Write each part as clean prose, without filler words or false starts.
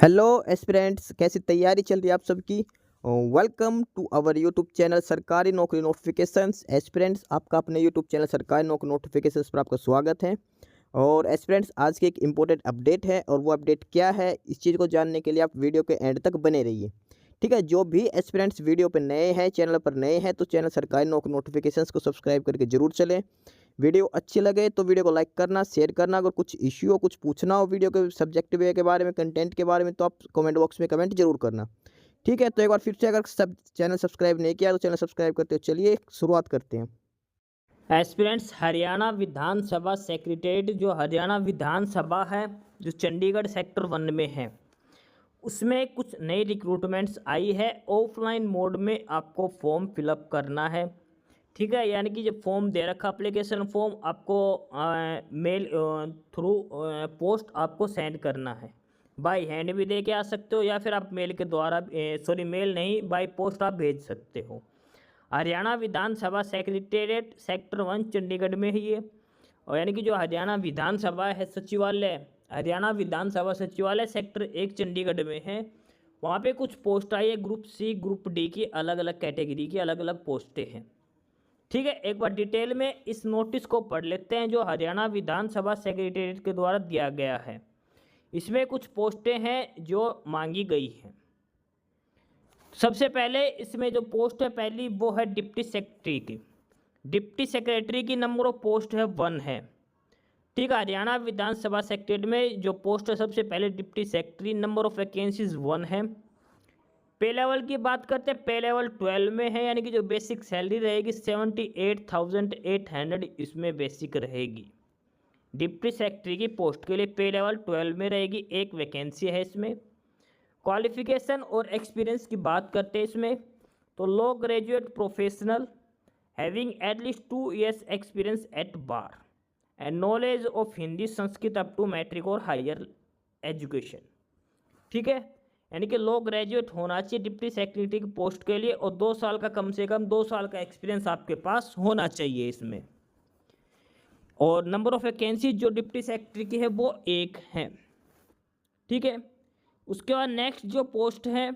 Hello aspirants, कैसी तैयारी चल रही है आप सबकी। Welcome to our YouTube channel Sarkari Naukri notifications. Aspirants, आपका अपने YouTube channel Sarkari Naukri notifications पर आपका स्वागत है। और एस्पिरेंट्स, आज की एक इम्पोर्टेंट अपडेट है और वो अपडेट क्या है, इस चीज़ को जानने के लिए आप वीडियो के एंड तक बने रहिए। ठीक है, जो भी एस्पिरेंट्स वीडियो पर नए हैं, चैनल पर नए हैं, तो चैनल सरकारी नौकरी नोटिफिकेशंस को सब्सक्राइब करके जरूर चलें। वीडियो अच्छी लगे तो वीडियो को लाइक करना, शेयर करना। अगर कुछ इश्यू हो, कुछ पूछना हो वीडियो के सब्जेक्ट वे के बारे में, कंटेंट के बारे में, तो आप कमेंट बॉक्स में कमेंट जरूर करना। ठीक है, तो एक बार फिर से, अगर सब चैनल सब्सक्राइब नहीं किया तो चैनल सब्सक्राइब करते हो। चलिए शुरुआत करते हैं। एस्पिरेंट्स हरियाणा विधानसभा सेक्रेटरीट, जो हरियाणा विधानसभा है जो चंडीगढ़ सेक्टर 1 में है, उसमें कुछ नई रिक्रूटमेंट्स आई है। ऑफलाइन मोड में आपको फॉर्म फिलअप करना है। ठीक है, यानी कि जब फॉर्म दे रखा एप्लीकेशन फॉर्म आपको मेल थ्रू पोस्ट आपको सेंड करना है। बाय हैंड भी दे के आ सकते हो या फिर आप मेल के द्वारा, सॉरी मेल नहीं, बाय पोस्ट आप भेज सकते हो। हरियाणा विधानसभा सेक्रेटेरिएट सेक्टर 1 चंडीगढ़ में ही है। और यानी कि जो हरियाणा विधानसभा है सचिवालय, हरियाणा विधानसभा सचिवालय सेक्टर 1 चंडीगढ़ में है। वहाँ पे कुछ पोस्ट आई है, ग्रुप सी ग्रुप डी की, अलग अलग कैटेगरी की अलग अलग पोस्टें हैं। ठीक है, एक बार डिटेल में इस नोटिस को पढ़ लेते हैं जो हरियाणा विधानसभा सेक्रेटेरिएट के द्वारा दिया गया है। इसमें कुछ पोस्टें हैं जो मांगी गई हैं। सबसे पहले इसमें जो पोस्ट है पहली, वो है डिप्टी सेक्रेटरी की। डिप्टी सेक्रेटरी की नंबर ऑफ पोस्ट है 1 है। ठीक है, हरियाणा विधानसभा सेक्रेटरी में जो पोस्ट है सबसे पहले deputy secretary, number of vacancies 1 है। पे लेवल की बात करते हैं, पे लेवल 12 में है, यानी कि जो बेसिक सैलरी रहेगी 78,800 इसमें बेसिक रहेगी। डिप्टी सेक्रेटरी की पोस्ट के लिए पे लेवल 12 में रहेगी, एक वैकेंसी है इसमें। क्वालिफिकेशन और एक्सपीरियंस की बात करते हैं इसमें, तो लो graduate professional having at least 2 years experience at bar and knowledge of Hindi Sanskrit up to matric और हायर एजुकेशन। ठीक है, यानी कि लो ग्रेजुएट होना चाहिए डिप्टी सेक्रेटरी की पोस्ट के लिए, और 2 साल का, कम से कम 2 साल का एक्सपीरियंस आपके पास होना चाहिए इसमें। और नंबर ऑफ वैकेंसी जो डिप्टी सेक्रेटरी की है वो 1 है। ठीक है, उसके बाद नेक्स्ट जो पोस्ट है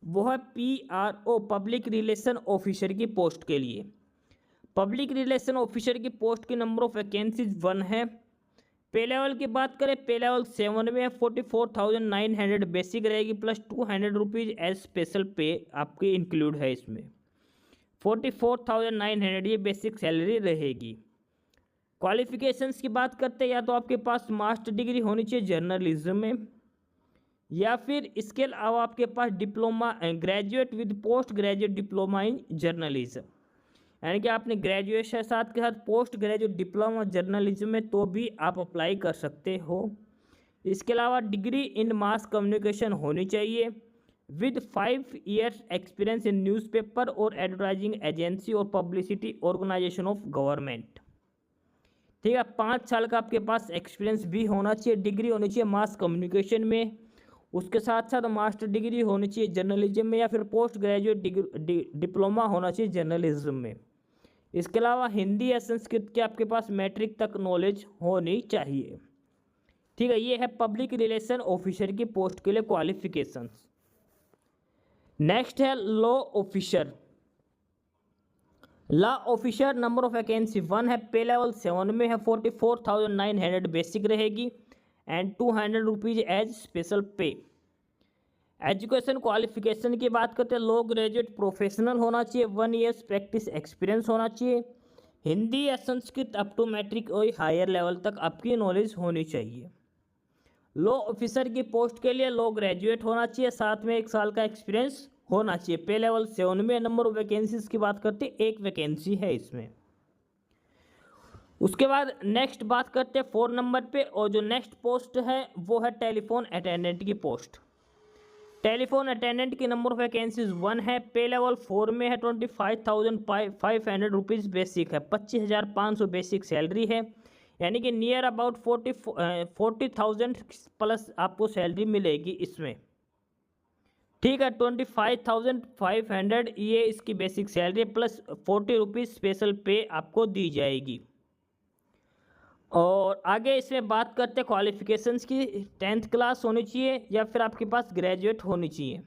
वो है PRO, पब्लिक रिलेशन ऑफिसर की पोस्ट के लिए। पब्लिक रिलेशन ऑफिसर की पोस्ट की नंबर ऑफ वैकेंसीज 1 है। पे लेवल की बात करें, पे लेवल 7 में है, 44,900 बेसिक रहेगी, प्लस 200 रुपीज़ एज स्पेशल पे आपकी इंक्लूड है इसमें। 44,900 ये बेसिक सैलरी रहेगी। क्वालिफिकेशंस की बात करते हैं, या तो आपके पास मास्टर डिग्री होनी चाहिए जर्नलिज्म में, या फिर इसके अलावा आपके पास diploma, graduate with post graduate diploma in journalism, यानी कि आपने ग्रेजुएशन साथ के साथ पोस्ट ग्रेजुएट डिप्लोमा जर्नलिज्म में तो भी आप अप्लाई कर सकते हो। इसके अलावा डिग्री इन मास कम्युनिकेशन होनी चाहिए with 5 years experience in newspaper और एडवर्टाइजिंग एजेंसी और पब्लिसिटी ऑर्गेनाइजेशन ऑफ गवर्नमेंट। ठीक है, 5 साल का आपके पास एक्सपीरियंस भी होना चाहिए, डिग्री होनी चाहिए मास कम्युनिकेशन में, उसके साथ साथ मास्टर डिग्री होनी चाहिए जर्नलिज्म में, या फिर पोस्ट ग्रेजुएट डिप्लोमा होना चाहिए जर्नलिज्म में। इसके अलावा हिंदी या संस्कृत के आपके पास मैट्रिक तक नॉलेज होनी चाहिए। ठीक है, ये है पब्लिक रिलेशन ऑफिसर की पोस्ट के लिए क्वालिफिकेशंस। नेक्स्ट है law officer. Law officer number of vacancy 1 है, पे लेवल 7 में है, 44,900 बेसिक रहेगी एंड 200 रुपीज़ एज स्पेशल पे। एजुकेशन क्वालिफिकेशन की बात करते हैं, लो ग्रेजुएट प्रोफेशनल होना चाहिए, 1 years प्रैक्टिस एक्सपीरियंस होना चाहिए, हिंदी या संस्कृत अप टू मैट्रिक और हायर लेवल तक आपकी नॉलेज होनी चाहिए। लो ऑफिसर की पोस्ट के लिए लो ग्रेजुएट होना चाहिए, साथ में 1 साल का एक्सपीरियंस होना चाहिए। पे लेवल 7 में नंबर ऑफ वैकेंसीज की बात करते हैं, 1 वैकेंसी है इसमें। उसके बाद नेक्स्ट बात करते हैं 4 नंबर पे, और जो नेक्स्ट पोस्ट है वो है टेलीफोन अटेंडेंट की पोस्ट। टेलीफोन अटेंडेंट की नंबर ऑफ वैकेंसीज 1 है, पे लेवल 4 में है, 25,500 रुपीज़ बेसिक है, 25,500 बेसिक सैलरी है, यानी कि नियर अबाउट 40,000 प्लस आपको सैलरी मिलेगी इसमें। ठीक है, 25,500 ये इसकी basic salary plus 40 rupees special पे आपको दी जाएगी। और आगे इसमें बात करते हैं क्वालिफिकेशंस की। 10th क्लास होनी चाहिए या फिर आपके पास ग्रेजुएट होनी चाहिए,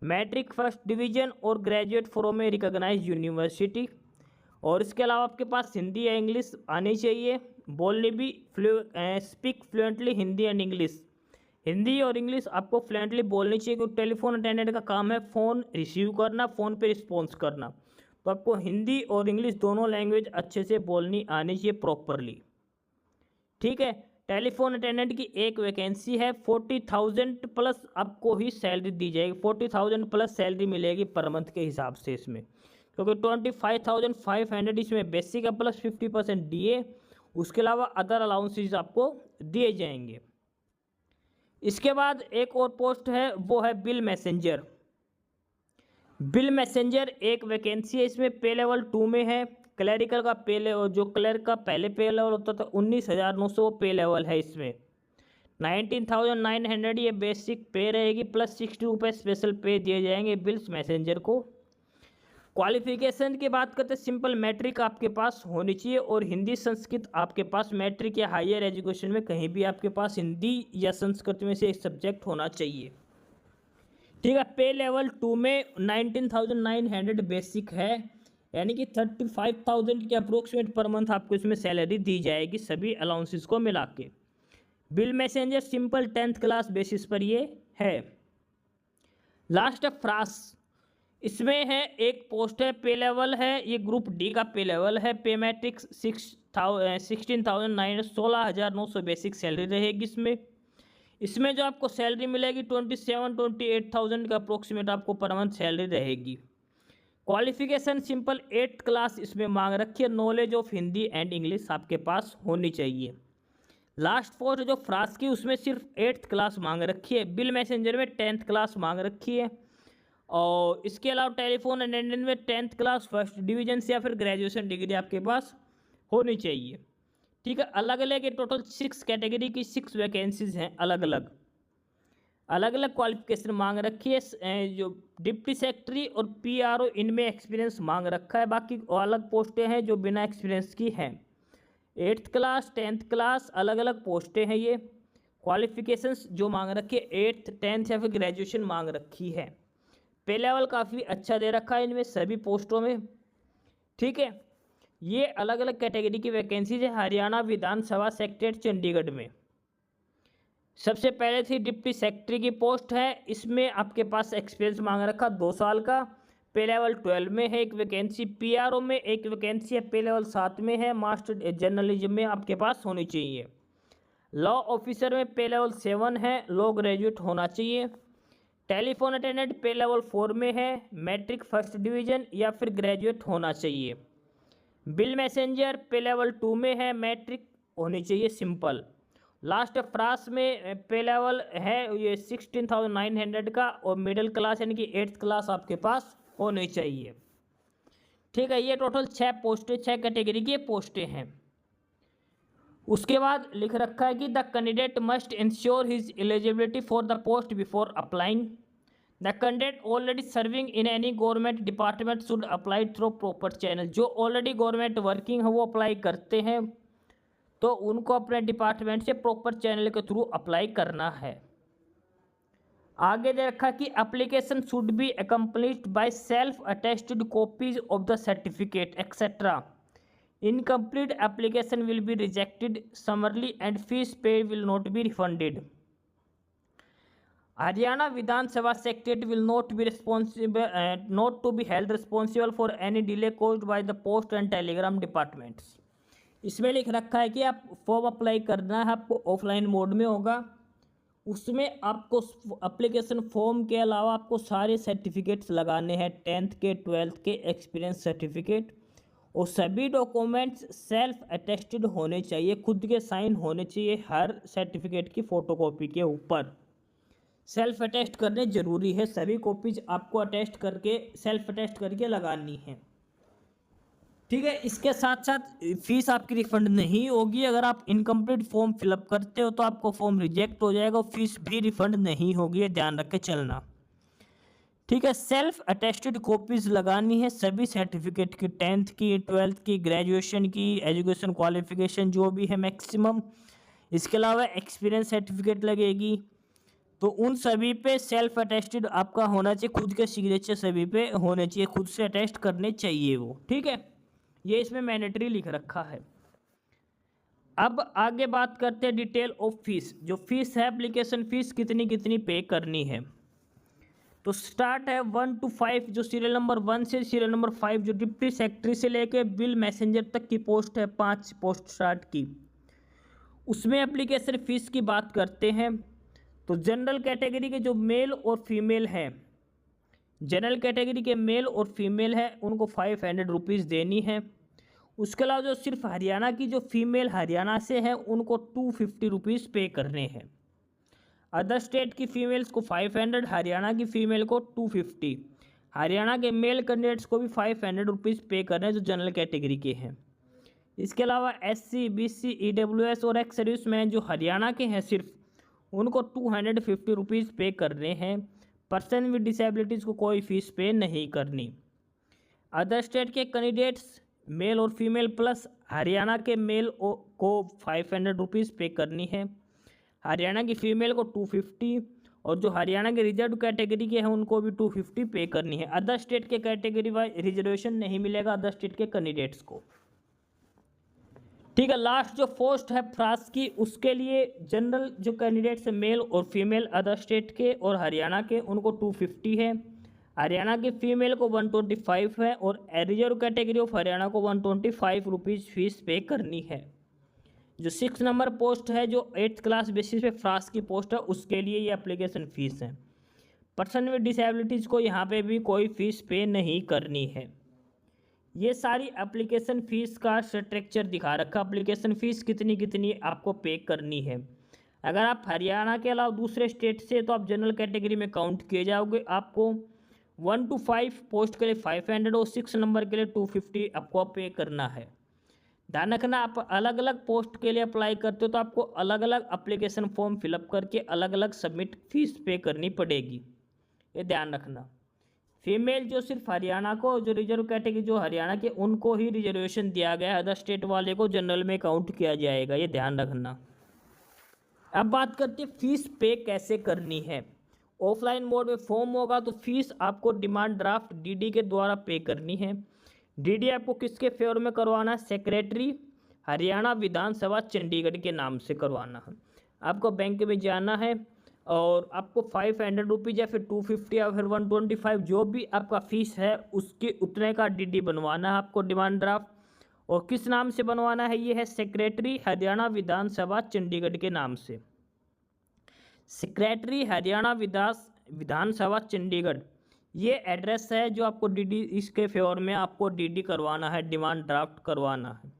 मैट्रिक फर्स्ट डिवीजन और graduate from a recognised university. और इसके अलावा आपके पास हिंदी या इंग्लिश आनी चाहिए, बोलने भी speak fluently Hindi and English. Hindi और इंग्लिश आपको फ्लुएंटली बोलनी चाहिए, क्योंकि टेलीफोन अटेंडेंट का काम है फ़ोन रिसीव करना, फ़ोन पे रिस्पॉन्स करना। तो आपको हिंदी और इंग्लिश दोनों लैंग्वेज अच्छे से बोलनी आनी चाहिए प्रॉपरली। ठीक है, टेलीफोन अटेंडेंट की एक वैकेंसी है, 40,000 प्लस आपको ही सैलरी दी जाएगी, 40,000 प्लस सैलरी मिलेगी पर मंथ के हिसाब से इसमें, क्योंकि 25,500 इसमें बेसिक है प्लस 50% DA, उसके अलावा अदर अलाउंसेज आपको दिए जाएंगे। इसके बाद एक और पोस्ट है, वो है बिल मैसेंजर। बिल मैसेंजर एक वैकेंसी है, इसमें पे लेवल 2 में है। क्लैरिकल का पे लेवल, जो क्लर्क का पहले पे लेवल होता था 19,900 पे लेवल है, इसमें 19,900 ये बेसिक पे रहेगी, प्लस 60 रुपये स्पेशल पे दिए जाएंगे बिल्स मैसेंजर को। क्वालिफिकेशन की बात करते हैं, सिंपल मैट्रिक आपके पास होनी चाहिए और हिंदी संस्कृत आपके पास मैट्रिक या हायर एजुकेशन में कहीं भी आपके पास हिंदी या संस्कृत में से एक सब्जेक्ट होना चाहिए। ठीक है, पे लेवल 2 में 19,900 बेसिक है, यानी कि 35,000 के अप्रोक्सीमेट पर मंथ आपको इसमें सैलरी दी जाएगी सभी अलाउंसेस को मिला के। Bill messenger simple 10th class basis पर ये है। लास्ट है फ्रास, इसमें है एक पोस्ट है, पे लेवल है, ये ग्रुप डी का पे लेवल है, पे मैट्रिक्स 16,900 बेसिक सैलरी रहेगी इसमें। इसमें जो आपको सैलरी मिलेगी 28,000 का अप्रोक्सीमेट आपको पर मंथ सैलरी रहेगी। क्वालिफिकेशन सिंपल 8th क्लास इसमें मांग रखी है, knowledge of Hindi and English आपके पास होनी चाहिए। लास्ट पोस्ट जो फ्रांस की उसमें सिर्फ 8th क्लास मांग रखी है, बिल मैसेंजर में 10th क्लास मांग रखी है, और इसके अलावा टेलीफोन अटेंडेंट में 10th क्लास फर्स्ट डिवीजन से या फिर ग्रेजुएशन डिग्री आपके पास होनी चाहिए। ठीक है, अलग अलग ये टोटल 6 कैटेगरी की 6 वैकेंसीज हैं, अलग अलग क्वालिफिकेशन मांग रखी है। जो डिप्टी सेक्रेटरी और PRO इनमें एक्सपीरियंस मांग रखा है, बाकी अलग पोस्टें हैं जो बिना एक्सपीरियंस की हैं। 8th क्लास 10th क्लास अलग अलग पोस्टें हैं, ये क्वालिफिकेशंस जो मांग रखी है 8th 10th या फिर ग्रेजुएशन मांग रखी है। पे लेवल काफ़ी अच्छा दे रखा है इनमें सभी पोस्टों में। ठीक है, ये अलग अलग कैटेगरी की वैकेंसीज है हरियाणा विधानसभा सेक्रेटरीट चंडीगढ़ में। सबसे पहले थी डिप्टी सेक्रेटरी की पोस्ट है, इसमें आपके पास एक्सपीरियंस मांग रखा 2 साल का, पे लेवल 12 में है एक वैकेंसी, PRO में एक वैकेंसी है, पे लेवल 7 में है, मास्टर जर्नलिज्म में आपके पास होनी चाहिए। लॉ ऑफिसर में पे लेवल 7 है, लॉ ग्रेजुएट होना चाहिए। टेलीफोन अटेंडेंट पे लेवल 4 में है, मैट्रिक फर्स्ट डिवीजन या फिर ग्रेजुएट होना चाहिए। बिल मैसेंजर पे लेवल 2 में है, मैट्रिक होनी चाहिए सिंपल। लास्ट फ्रांस में पे लेवल है ये 16,900 का, और मिडिल क्लास यानी कि 8th क्लास आपके पास होनी चाहिए। ठीक है, ये टोटल 6 पोस्टें 6 कैटेगरी की पोस्टें हैं। उसके बाद लिख रखा है कि the candidate must ensure his eligibility for the post before applying. The candidate already serving in any government department should apply through proper channel. जो ऑलरेडी गवर्नमेंट वर्किंग है वो अप्लाई करते हैं, तो उनको अपने डिपार्टमेंट से प्रॉपर चैनल के थ्रू अप्लाई करना है। आगे दे रखा कि application should be accompanied by self attested copies of the certificate etcetera. Incomplete application will be rejected summarily and fees paid will not be refunded. Haryana Vidhansabha secretary will not be responsible not to be held responsible for any delay caused by the post and telegram departments. इसमें लिख रखा है कि आप form apply करना है, आपको offline mode में होगा। उसमें आपको एप्लीकेशन फॉर्म के अलावा आपको सारे सर्टिफिकेट्स लगाने हैं, 10th के 12th के एक्सपीरियंस सर्टिफिकेट, और सभी डॉक्यूमेंट्स सेल्फ अटेस्टेड होने चाहिए, खुद के साइन होने चाहिए हर सर्टिफिकेट की फ़ोटोकॉपी के ऊपर। सेल्फ अटेस्ट करने ज़रूरी है, सभी कॉपीज आपको अटेस्ट करके सेल्फ अटेस्ट करके लगानी है। ठीक है, इसके साथ साथ फीस आपकी रिफंड नहीं होगी। अगर आप इनकम्प्लीट फॉर्म फिलअप करते हो तो आपको फॉर्म रिजेक्ट हो जाएगा और फीस भी रिफंड नहीं होगी, ध्यान रख के चलना। ठीक है। सेल्फ अटेस्टेड कॉपीज लगानी है सभी सर्टिफिकेट की, 10th की, 12th की, ग्रेजुएशन की, एजुकेशन क्वालिफिकेशन जो भी है मैक्सिमम। इसके अलावा एक्सपीरियंस सर्टिफिकेट लगेगी। तो उन सभी पे सेल्फ अटेस्टेड आपका होना चाहिए, खुद के सिग्नेचर सभी पे होने चाहिए, खुद से अटेस्ट करने चाहिए वो। ठीक है, ये इसमें मैंडेटरी लिख रखा है। अब आगे बात करते हैं डिटेल ऑफ फीस। जो फीस है, एप्लीकेशन फीस कितनी कितनी पे करनी है। तो स्टार्ट है 1 to 5, जो सीरियल नंबर 1 से सीरियल नंबर 5 जो डिप्टी सेक्रेटरी से लेके बिल मैसेंजर तक की पोस्ट है, 5 पोस्ट स्टार्ट की, उसमें एप्लीकेशन फ़ीस की बात करते हैं। तो जनरल कैटेगरी के जो मेल और फीमेल हैं, जनरल कैटेगरी के मेल और फीमेल है, उनको 500 रुपीज़ देनी है। उसके अलावा जो सिर्फ हरियाणा की जो फीमेल हरियाणा से है उनको 250 रुपीज़ पे करने हैं। अदर स्टेट की फीमेल्स को 500, हरियाणा की फीमेल को 250, हरियाणा के मेल कैंडिडेट्स को भी 500 रुपीज़ पे करने हैं जो जनरल कैटेगरी के हैं। इसके अलावा SC, BC, EWS और एक्स सर्विसमैन जो हरियाणा के हैं सिर्फ, उनको 250 रुपीज़ पे करने हैं। पर्सन विद डिसेबिलिटीज़ को कोई फीस पे नहीं करनी। अदर स्टेट के कैंडिडेट्स मेल और फीमेल प्लस हरियाणा के मेल को 500 रुपीज़ पे करनी है, हरियाणा की फीमेल को 250, और जो हरियाणा के रिजर्व कैटेगरी के हैं उनको भी 250 पे करनी है। अदर स्टेट के कैटेगरी वाइज रिजर्वेशन नहीं मिलेगा अदर स्टेट के कैंडिडेट्स को। ठीक है, लास्ट जो पोस्ट है फ्रांस की, उसके लिए जनरल जो कैंडिडेट्स हैं मेल और फीमेल अदर स्टेट के और हरियाणा के, उनको 250 है, हरियाणा की फीमेल को 125 है, और रिजर्व कैटेगरी ऑफ हरियाणा को 125 रुपीज़ फीस पे करनी है। जो 6 नंबर पोस्ट है जो 8th क्लास बेसिस पे फ्रांस की पोस्ट है, उसके लिए ये एप्लीकेशन फ़ीस है। पर्सन विद डिसेबिलिटीज़ को यहाँ पे भी कोई फ़ीस पे नहीं करनी है। ये सारी एप्लीकेशन फ़ीस का स्ट्रक्चर दिखा रखा, एप्लीकेशन फ़ीस कितनी कितनी आपको पे करनी है। अगर आप हरियाणा के अलावा दूसरे स्टेट से तो आप जनरल कैटेगरी में काउंट किए जाओगे। आपको 1 to 5 पोस्ट के लिए 500 और 6 नंबर के लिए 250 आपको पे करना है। ध्यान रखना, आप अलग अलग पोस्ट के लिए अप्लाई करते हो तो आपको अलग अलग एप्लीकेशन फॉर्म फिलअप करके अलग अलग सबमिट फीस पे करनी पड़ेगी, ये ध्यान रखना। फीमेल जो सिर्फ हरियाणा को, जो रिजर्व कैटेगरी जो हरियाणा के, उनको ही रिजर्वेशन दिया गया है, अदर स्टेट वाले को जनरल में काउंट किया जाएगा, ये ध्यान रखना। अब बात करते हैं फीस पे कैसे करनी है। ऑफलाइन मोड में फॉर्म होगा तो फीस आपको डिमांड ड्राफ्ट DD के द्वारा पे करनी है। DD आपको किसके फेवर में करवाना है, सेक्रेटरी हरियाणा विधानसभा चंडीगढ़ के नाम से करवाना है। आपको बैंक में जाना है और आपको 500 रुपीज़ या फिर 250 या फिर 125 जो भी आपका फ़ीस है उसके उतने का DD बनवाना है आपको डिमांड ड्राफ्ट। और किस नाम से बनवाना है, ये है सेक्रेटरी हरियाणा विधानसभा चंडीगढ़ के नाम से। सेक्रेटरी हरियाणा विधानसभा चंडीगढ़, ये एड्रेस है जो आपको DD इसके फेवर में आपको DD करवाना है, डिमांड ड्राफ्ट करवाना है।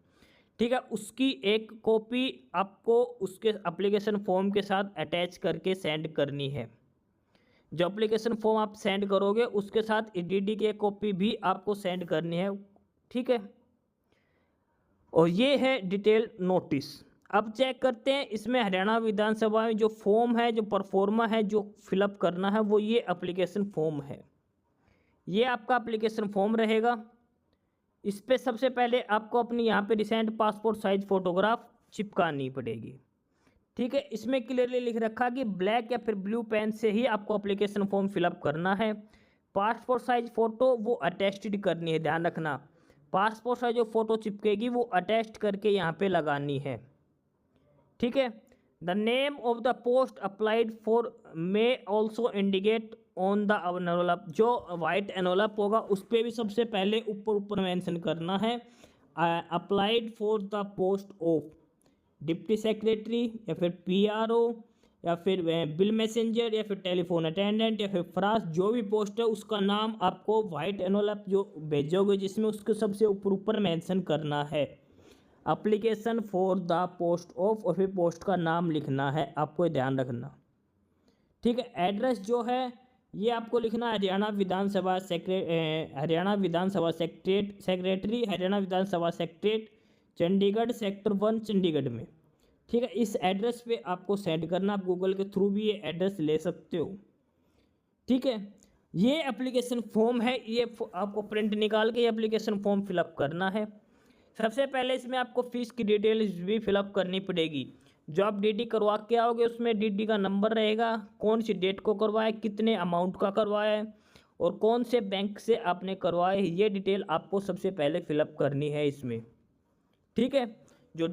ठीक है, उसकी एक कॉपी आपको उसके एप्लीकेशन फॉर्म के साथ अटैच करके सेंड करनी है। जो एप्लीकेशन फॉर्म आप सेंड करोगे उसके साथ DD की एक कॉपी भी आपको सेंड करनी है। ठीक है, और ये है डिटेल नोटिस। अब चेक करते हैं इसमें हरियाणा विधानसभा में जो फॉर्म है, जो परफॉर्मा है, जो फिलअप करना है, वो ये एप्लीकेशन फॉर्म है। ये आपका एप्लीकेशन फॉर्म रहेगा। इस पर सबसे पहले आपको अपनी यहाँ पे रिसेंट पासपोर्ट साइज फ़ोटोग्राफ चिपकानी पड़ेगी। ठीक है, इसमें क्लियरली लिख रखा कि ब्लैक या फिर ब्लू पेन से ही आपको एप्लीकेशन फॉर्म फिलअप करना है। पासपोर्ट साइज फ़ोटो वो अटैच्ड करनी है, ध्यान रखना। पासपोर्ट साइज जो फ़ोटो चिपकेगी वो अटैच करके यहाँ पे लगानी है। ठीक है, the name of the post applied for may also indicate on the envelope. जो वाइट एनवलप होगा उस पर भी सबसे पहले ऊपर मेंशन करना है applied for the post of deputy secretary या फिर PRO या फिर बिल मैसेंजर या फिर टेलीफोन अटेंडेंट या फिर फ्रांस, जो भी पोस्ट है उसका नाम आपको वाइट एनवलप जो भेजोगे जिसमें उसके सबसे ऊपर मेंशन करना है application for the post of, और फिर पोस्ट का नाम लिखना है, आपको ध्यान रखना। ठीक है, एड्रेस जो है ये आपको लिखना है हरियाणा विधानसभा सेक्रेटरी हरियाणा विधानसभा सेक्रेटरीट चंडीगढ़ सेक्टर 1 चंडीगढ़ में। ठीक है, इस एड्रेस पे आपको सेंड करना। आप गूगल के थ्रू भी ये एड्रेस ले सकते हो। ठीक है, ये एप्लीकेशन फॉर्म है, ये आपको प्रिंट निकाल के ये एप्लीकेशन फॉर्म फिलअप करना है। सबसे पहले इसमें आपको फ़ीस की डिटेल्स भी फिलअप करनी पड़ेगी। जो आप डीडी करवा के आओगे उसमें डीडी का नंबर रहेगा, कौन सी डेट को करवाया, कितने अमाउंट का करवाया है और कौन से बैंक से आपने करवाया है, ये डिटेल आपको सबसे पहले फिलअप करनी है इसमें। ठीक है, जो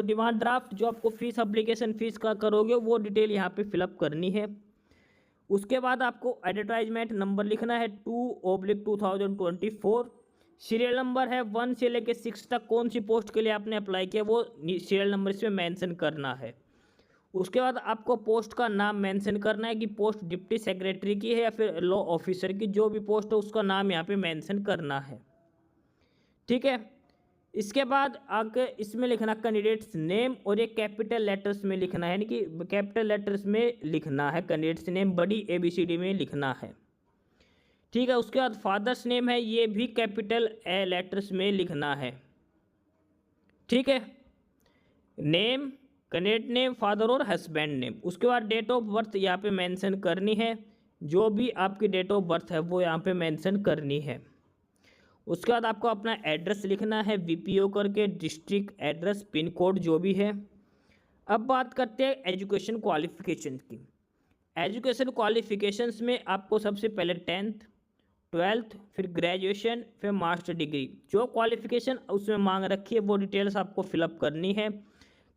डिमांड ड्राफ्ट जो आपको फ़ीस एप्लीकेशन फ़ीस का करोगे वो डिटेल यहाँ पे फिलअप करनी है। उसके बाद आपको एडवर्टाइजमेंट नंबर लिखना है 2/2024। सीरियल नंबर है 1 से लेकर 6 तक, कौन सी पोस्ट के लिए आपने अप्लाई किया वो सीरियल नंबर इसमें मेंशन करना है। उसके बाद आपको पोस्ट का नाम मेंशन करना है कि पोस्ट डिप्टी सेक्रेटरी की है या फिर लॉ ऑफिसर की, जो भी पोस्ट है उसका नाम यहाँ पे मेंशन करना है। ठीक है, इसके बाद आगे इसमें लिखना कैंडिडेट्स नेम और ये कैपिटल लेटर्स में लिखना है, यानी कि कैपिटल लेटर्स में लिखना है कैंडिडेट्स नेम, बड़ी ABCD में लिखना है। ठीक है, उसके बाद फादर्स नेम है, ये भी कैपिटल लेटर्स में लिखना है। ठीक है, नेम, कैंडिडेट नेम, फादर और हस्बैंड नेम। उसके बाद डेट ऑफ बर्थ यहाँ पे मेंशन करनी है, जो भी आपकी डेट ऑफ बर्थ है वो यहाँ पे मेंशन करनी है। उसके बाद आपको अपना एड्रेस लिखना है, VPO करके, डिस्ट्रिक्ट एड्रेस, पिन कोड जो भी है। अब बात करते हैं एजुकेशन क्वालिफिकेशन की। एजुकेशन क्वालिफिकेशंस में आपको सबसे पहले 10th, 12th, फिर ग्रेजुएशन, फिर मास्टर डिग्री, जो क्वालिफिकेशन उसमें मांग रखी है वो डिटेल्स आपको फिलअप करनी है।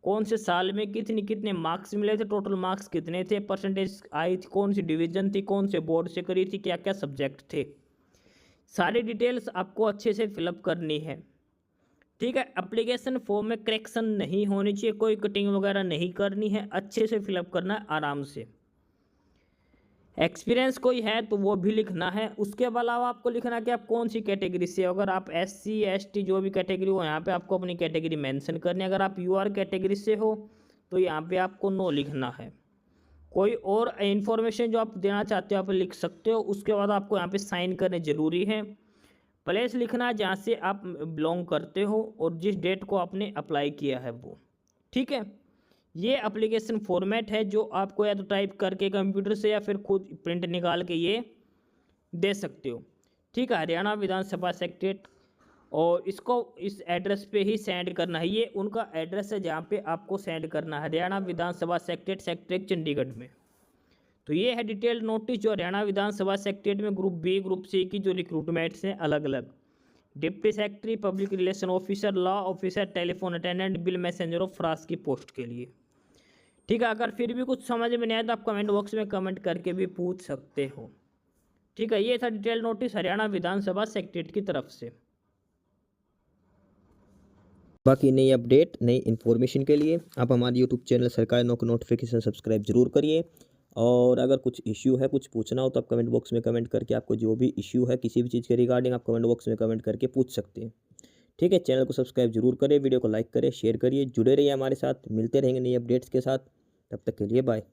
कौन से साल में कितने मार्क्स मिले थे, टोटल मार्क्स कितने थे, परसेंटेज आई थी, कौन सी डिवीज़न थी, कौन से बोर्ड से करी थी, क्या क्या सब्जेक्ट थे, सारी डिटेल्स आपको अच्छे से फिलअप करनी है। ठीक है, एप्लीकेशन फॉर्म में करेक्शन नहीं होनी चाहिए, कोई कटिंग वगैरह नहीं करनी है, अच्छे से फिलअप करना है आराम से। एक्सपीरियंस कोई है तो वो भी लिखना है। उसके अलावा आपको लिखना है कि आप कौन सी कैटेगरी से, अगर आप SC ST जो भी कैटेगरी हो यहाँ पे आपको अपनी कैटेगरी मेंशन करनी है। अगर आप UR कैटेगरी से हो तो यहाँ पे आपको नो लिखना है। कोई और इन्फॉर्मेशन जो आप देना चाहते हो आप लिख सकते हो। उसके बाद आपको यहाँ पे साइन करने ज़रूरी है। प्लेस लिखना है जहाँ से आप बिलोंग करते हो और जिस डेट को आपने अप्लाई किया है वो। ठीक है, ये एप्लीकेशन फॉर्मेट है जो आपको या तो टाइप करके कंप्यूटर से या फिर खुद प्रिंट निकाल के ये दे सकते हो। ठीक है, हरियाणा विधानसभा सेक्रेटरीट, और इसको इस एड्रेस पे ही सेंड करना है। ये उनका एड्रेस है जहाँ पे आपको सेंड करना है, हरियाणा विधानसभा सेक्रेटरीट चंडीगढ़ में। तो ये है डिटेल नोटिस जो हरियाणा विधानसभा सेक्रेटरीट में ग्रुप B ग्रुप C की जो रिक्रूटमेंट्स हैं अलग अलग, deputy secretary, public relation officer, law officer, telephone attendant, bill messenger of France की पोस्ट के लिए। ठीक है, अगर फिर भी कुछ समझ में नहीं आया तो आप कमेंट बॉक्स में कमेंट करके भी पूछ सकते हो। ठीक है, ये था डिटेल नोटिस हरियाणा विधानसभा सेक्रेटरीट की तरफ से। बाकी नई अपडेट नई इन्फॉर्मेशन के लिए आप हमारे यूट्यूब चैनल सरकारी नौकरी नोटिफिकेशन सब्सक्राइब जरूर करिए। और अगर कुछ इश्यू है, कुछ पूछना हो तो आप कमेंट बॉक्स में कमेंट करके, आपको जो भी इश्यू है किसी भी चीज़ के रिगार्डिंग आप कमेंट बॉक्स में कमेंट करके पूछ सकते हैं। ठीक है, चैनल को सब्सक्राइब जरूर करें, वीडियो को लाइक करें, शेयर करिए, जुड़े रहिए हमारे साथ। मिलते रहेंगे नई अपडेट्स के साथ, तब तक के लिए बाय।